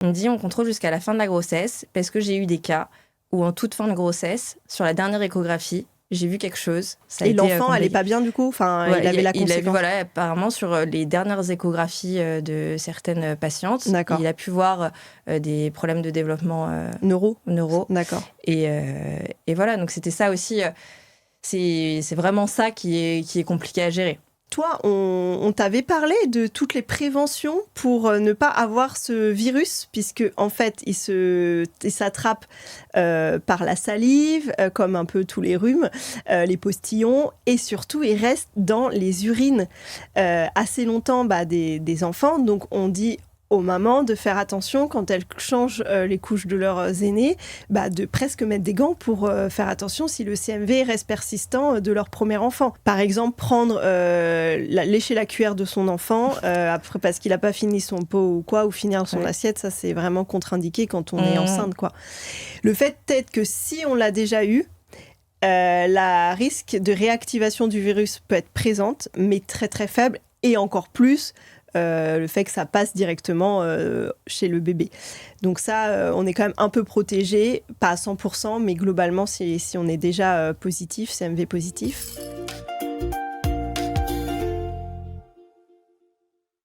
On me dit on contrôle jusqu'à la fin de la grossesse parce que j'ai eu des cas où en toute fin de grossesse, sur la dernière échographie, j'ai vu quelque chose. Ça a Et été, l'enfant compliqué. allait pas bien du coup, enfin, Ouais, il avait la il a conséquence. vu, voilà, apparemment sur les dernières échographies de certaines patientes, D'accord. il a pu voir des problèmes de développement Neuro. D'accord. Et voilà, donc c'était ça aussi. C'est vraiment ça qui est compliqué à gérer. Toi, on t'avait parlé de toutes les préventions pour ne pas avoir ce virus, puisque en fait, il s'attrape par la salive, comme un peu tous les rhumes, les postillons, et surtout, il reste dans les urines assez longtemps des enfants. Donc, on dit aux mamans de faire attention quand elles changent les couches de leurs aînés, de presque mettre des gants pour faire attention si le CMV reste persistant de leur premier enfant. Par exemple, lécher la cuillère de son enfant après parce qu'il n'a pas fini son pot ou quoi, ou finir son assiette, ça c'est vraiment contre-indiqué quand on est enceinte, quoi. Le fait peut-être que si on l'a déjà eu, la risque de réactivation du virus peut être présente, mais très très faible, et encore plus le fait que ça passe directement chez le bébé. Donc ça, on est quand même un peu protégé, pas à 100%, mais globalement, si on est déjà positif, CMV positif.